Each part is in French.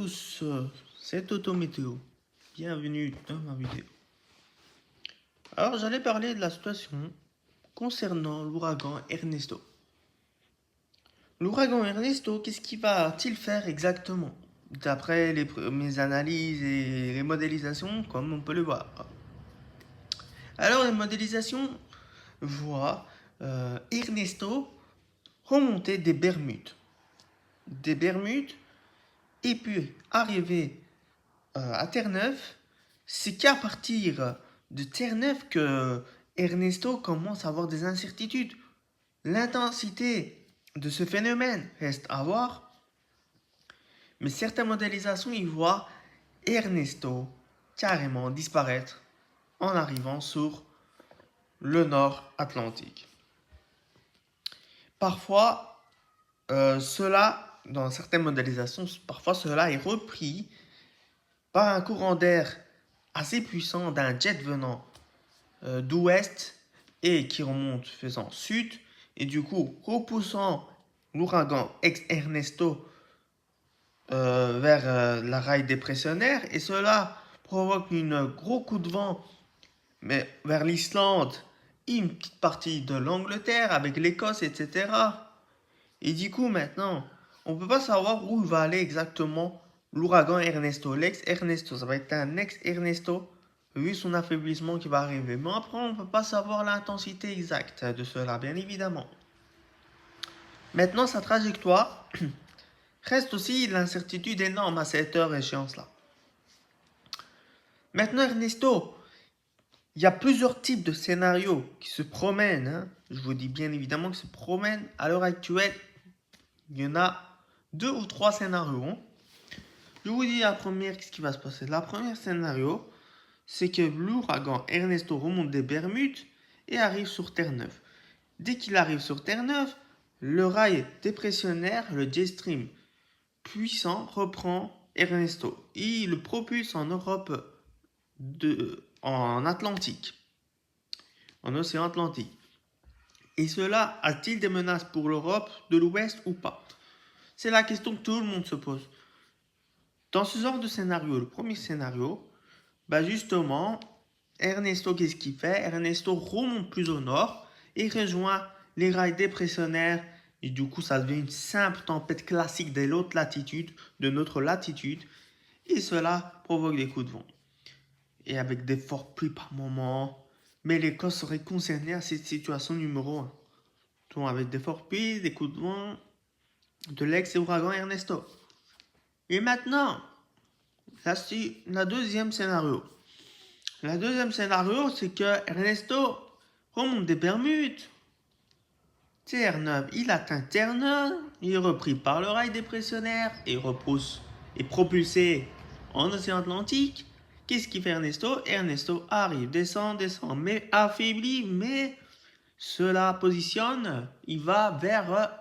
tous, c'est Toto Météo. Bienvenue dans ma vidéo. Alors j'allais parler de la situation concernant l'ouragan Ernesto. L'ouragan Ernesto, qu'est-ce qu'il va-t-il faire exactement? D'après mes analyses et les modélisations, comme on peut le voir. Alors les modélisations voient Ernesto remonter des Bermudes. Des Bermudes et puis arriver à Terre-Neuve. C'est qu'à partir de Terre-Neuve que Ernesto commence à avoir des incertitudes. L'intensité de ce phénomène reste à voir, mais certaines modélisations y voient Ernesto carrément disparaître en arrivant sur le nord Atlantique. Parfois, dans certaines modélisations, cela est repris par un courant d'air assez puissant d'un jet venant d'ouest et qui remonte faisant sud, et du coup repoussant l'ouragan ex-Ernesto vers la raille dépressionnaire, et cela provoque un gros coup de vent mais vers l'Islande et une petite partie de l'Angleterre avec l'Écosse, etc. Et du coup maintenant, on ne peut pas savoir où il va aller exactement l'ouragan Ernesto. L'ex-Ernesto, ça va être un ex-Ernesto vu son affaiblissement qui va arriver. Mais après, on ne peut pas savoir l'intensité exacte de cela, bien évidemment. Maintenant, sa trajectoire reste aussi l'incertitude énorme à cette heure échéance-là. Maintenant, Ernesto, il y a plusieurs types de scénarios qui se promènent. Hein. Je vous dis bien évidemment qu'ils se promènent. À l'heure actuelle, il y en a 2 ou 3 scénarios. Hein. Je vous dis la première, qu'est-ce qui va se passer. La première scénario, c'est que l'ouragan Ernesto remonte des Bermudes et arrive sur Terre-Neuve. Dès qu'il arrive sur Terre-Neuve, le rail dépressionnaire, le jet stream puissant, reprend Ernesto. Et il le propulse en Europe, en Atlantique, en océan Atlantique. Et cela a-t-il des menaces pour l'Europe de l'Ouest ou pas? C'est la question que tout le monde se pose. Dans ce genre de scénario, le premier scénario, justement, Ernesto, qu'est-ce qu'il fait? Ernesto remonte plus au nord et rejoint les rails dépressionnaires. Et du coup, ça devient une simple tempête classique de l'autre latitude, de notre latitude. Et cela provoque des coups de vent. Et avec des fortes pluies par moment. Mais l'Écosse serait concernée à cette situation numéro 1. Donc avec des fortes pluies, des coups de vent de l'ex-ouragan Ernesto. Et maintenant, c'est la deuxième scénario. La deuxième scénario, c'est que Ernesto remonte des Bermudes. Terre-Neuve, il atteint Terre-Neuve, il est repris par le rail dépressionnaire et repousse et propulsé en océan Atlantique. Qu'est-ce qu'il fait Ernesto? Ernesto arrive, descend, mais affaibli, mais cela positionne, il va vers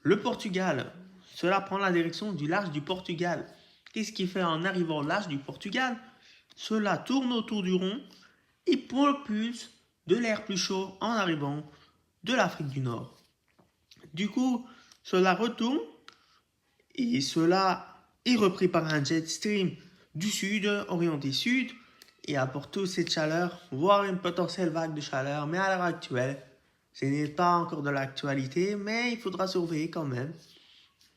le Portugal. Cela prend la direction du large du Portugal. Qu'est-ce qu'il fait en arrivant au large du Portugal? Cela tourne autour du rond et propulse de l'air plus chaud en arrivant de l'Afrique du Nord. Du coup, cela retourne et cela est repris par un jet stream du sud, orienté sud, et apporte toute cette chaleur, voire une potentielle vague de chaleur. Mais à l'heure actuelle, ce n'est pas encore de l'actualité, mais il faudra surveiller quand même,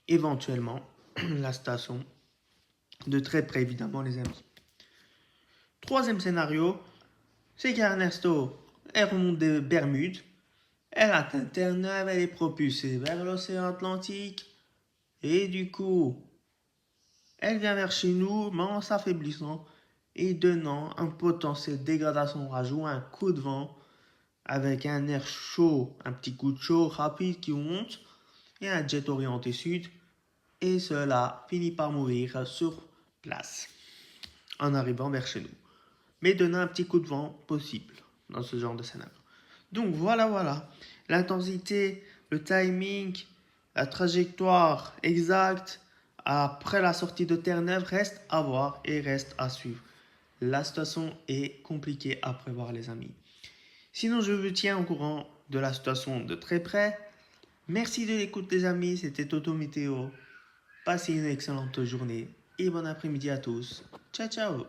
éventuellement, la station de très près, évidemment, les amis. Troisième scénario, c'est qu'Ernesto, elle remonte des Bermudes, elle atteint Terre-Neuve, elle est propulsée vers l'océan Atlantique, et du coup, elle vient vers chez nous, mais en s'affaiblissant et donnant un potentiel dégradation orage ou un coup de vent avec un air chaud, un petit coup de chaud rapide qui monte et un jet orienté sud, et cela finit par mourir sur place en arrivant vers chez nous, mais donnant un petit coup de vent possible dans ce genre de scénario. Donc voilà, l'intensité, le timing, la trajectoire exacte après la sortie de Terre-Neuve reste à voir et reste à suivre. La situation est compliquée à prévoir, les amis. Sinon, je vous tiens au courant de la situation de très près. Merci de l'écoute, les amis. C'était Toto Météo. Passez une excellente journée. et bon après-midi à tous. Ciao ciao.